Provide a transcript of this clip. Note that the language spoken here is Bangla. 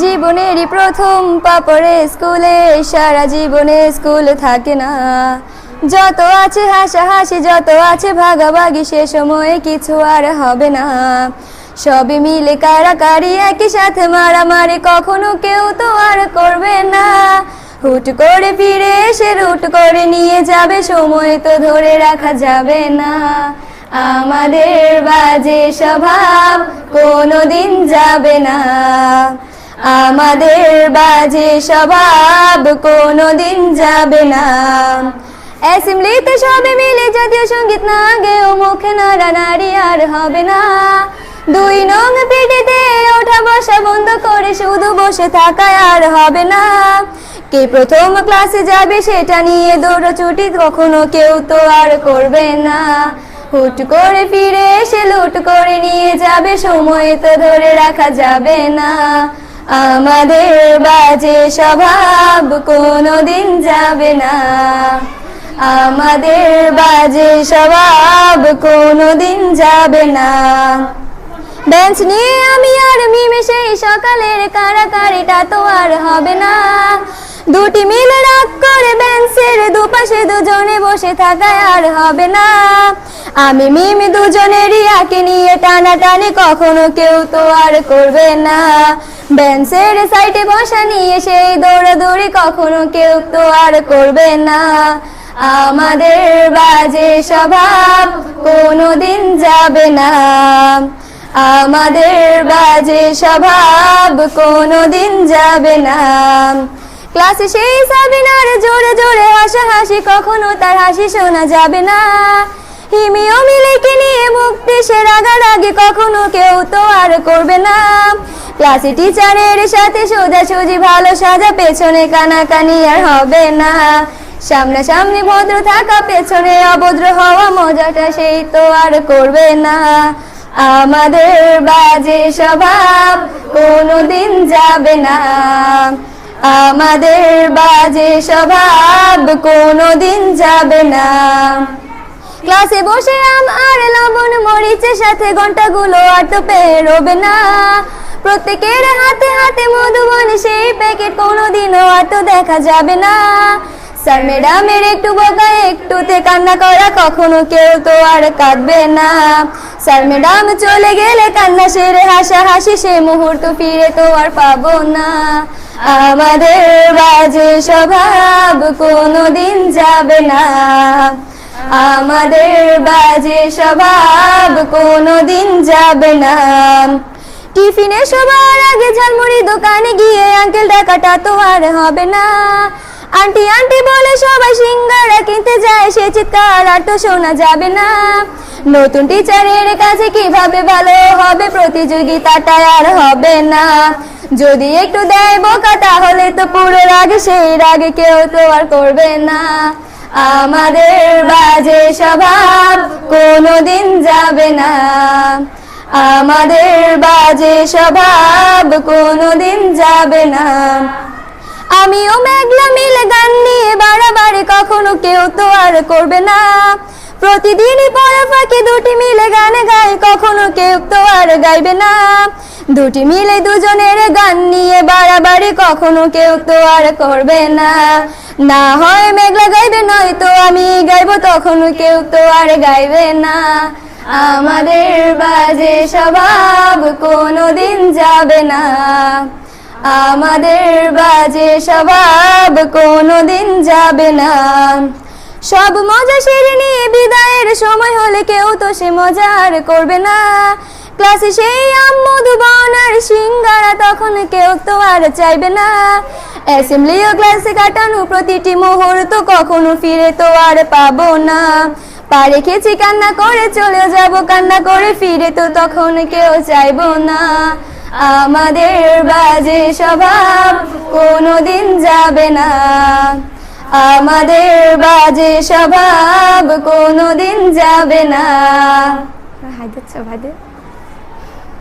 জীবনেরই প্রথম পা পড়ে স্কুলে, সারা জীবনে স্কুল থাকে না। যত আছে হাসাহাসি, যত আছে ভাগাভাগি, সে সময়ে কিছু আর হবে না। সবই মিলে কারাকারি, একই সাথে মারামারি, কখনো কেউ তো আর করবে না। হুট করে ফিরে এসে রুট করে নিয়ে যাবে, সময় তো ধরে রাখা যাবে না। আমাদের বাজে স্বভাব কোনোদিন যাবে না, আমাদের বাজে স্বভাব কোনোদিন যাবে না। অ্যাসেম্বলিতে সবে মিলে জাতীয় সঙ্গীত না গেও মুখে নাড়ানাড়ি আর হবে না। 2 নং পিটিতে ওঠা বসা বন্ধ করে শুধু বসে থাকায় আর হবে না। কে প্রথম ক্লাসে যাবে সেটা নিয়ে দৌড়াছুটি কখনো কেউ তো আর করবে না। হুট করে ফিরে এসে লুট করে নিয়ে যাবে, সময় তো ধরে রাখা যাবে না। আমাদের বাজে স্বভাব কোনোদিন যাবে না, আমাদের বাজে স্বভাব কোনোদিন যাবে না। বেঞ্চ নিয়ে আমি আর মিমে সেই সকালের কারাকারিটা তো আর হবে না। দুটি মিলে রাগ করে বেঞ্চের দুপাশে দুজনে বসে থাকায় আর হবে না। আমি মিমি দুজনেরই আঁকে নিয়ে টানাটানি কখনো কেউ তো আর করবে না। বেঞ্চের সাইডে বসা নিয়ে সেই দৌড়াদৌড়ি কখনো কেউ তো আর করবে না। আমাদের বাজে স্বভাব কোনোদিন যাবে না, আমাদের বাজে স্বভাব কোনোদিন যাবে না। ক্লাসে সেই সাবিনার জোরে জোরে হাসাহাসি, কখনো তার হাসি শোনা যাবে না। হিমি অমিলেকে নিয়ে মুক্তি সে রাগারাগি কখনো কেউ তো আর করবে না। ক্লাসে টিচারের সাথে সোজাসুজি ভালো সাজা, পেছনে কানাকানি আর হবে না। সামনাসামনি ভদ্র থাকা, পেছনে অভদ্র হওয়া, মজাটা সেই তো আর করবে না। আমাদের বাজে স্বভাব কোনোদিন যাবে না, আমাদের বাজে স্বভাব কোনোদিন যাবে না। ক্লাসে বসে আম আর লবণ মরিচের সাথে ঘন্টাগুলো আর তো পেরোবে না। প্রত্যেকের হাতে হাতে মধুবন সেই প্যাকেট কোনোদিনও আর তো দেখা যাবে না। স্যার ম্যাডামের একটু বকা একটুতে কান্না করা, কখনো কেউ তো আর কাঁদবে না। স্যার ম্যাডাম চলে গেলে কান্না সেরে হাসাহাসি, সে মুহূর্ত ফিরে তো আর পাবো না। আমাদের বাজে স্বভাব কোনোদিন যাবে না, আমাদের বাজে স্বভাব কোনোদিন যাবে না। টিফিনে সবার আগে ঝালমুড়ি দোকানে গিয়ে আঙ্কেল ডাকাটা তো আর হবে না। আন্টি আন্টি বলে সবাই সিঙ্গারা কিনতে যায়, সে চিৎকার আর তো শোনা যাবে না। নতুন টিচারের কাছে কিভাবে ভালো হবে, প্রতিযোগিতাটা আর হবে না। যদি একটু দেয় বোকা তাহলে তো পুরো রাগ, সেই রাগে কেউ তো আর করবে না। আমাদের বাজে স্বভাব কোনোদিন যাবে না, আমাদের বাজে স্বভাব কোনোদিন যাবে না। আমিও মেঘলা মিলে গান নিয়ে বাড়াবাড়ি, কখনো কেউ তো আর করবে না। প্রতিদিনই পড়া ফাঁকি দুটি মিলে গান গাই, কখনো কেউ তো আর গাইবে না। দুটি মিলে দুজনের গান নিয়ে বাড়াবাড়ি, কখনো কেউ তো আর করবে না। না হয় মেঘলা গাইবে, নয়তো আমি গাইবো, তখনও কেউ তো আর গাইবে না। আমাদের বাজে স্বভাব কোনোদিন যাবে না, আমাদের বাজে স্বভাব কোনোদিন যাবে না। সব মজা সেরে নিয়ে বিদায়ের সময় হলে কেউ তো সে মজা আর করবে না। ক্লাসে সেই আম মধুবন আর সিঙ্গারা, তখন কেউ তো আর চাইবে না। অ্যাসেম্বলি ও ক্লাসে কাটানো প্রতিটি মুহূর্ত কখনো ফিরে তো আর পাবো না। পা রেখেছি কান্না করে চলে যাব, কান্না করে ফিরে তো তখন কেউ চাইবো না। আমাদের বাজে স্বভাব কোনোদিন যাবে না, আমাদের বাজে স্বভাব কোনোদিন যাবে না। হায়দার ভাই